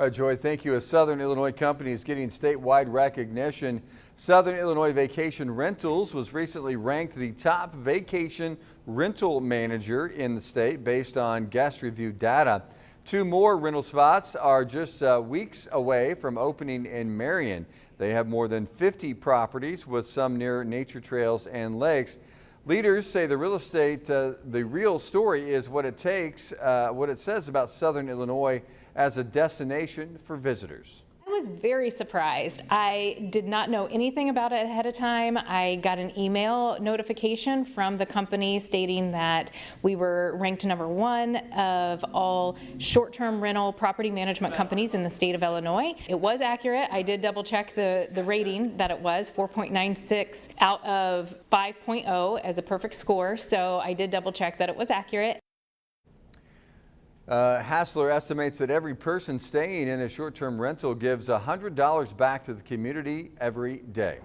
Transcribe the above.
Joy, thank you. A Southern Illinois company is getting statewide recognition. Southern Illinois Vacation Rentals was recently ranked the top vacation rental manager in the state based on guest review data. Two more rental spots are just weeks away from opening in Marion. They have more than 50 properties with some near nature trails and lakes. Leaders say the real story is what it says about Southern Illinois as a destination for visitors. I was very surprised. I did not know anything about it ahead of time. I got an email notification from the company stating that we were ranked #1 of all short-term rental property management companies in the state of Illinois. It was accurate. I did double check the rating that it was 4.96 out of 5.0 as a perfect score. So I did double check that it was accurate. Hassler estimates that every person staying in a short-term rental gives $100 back to the community every day.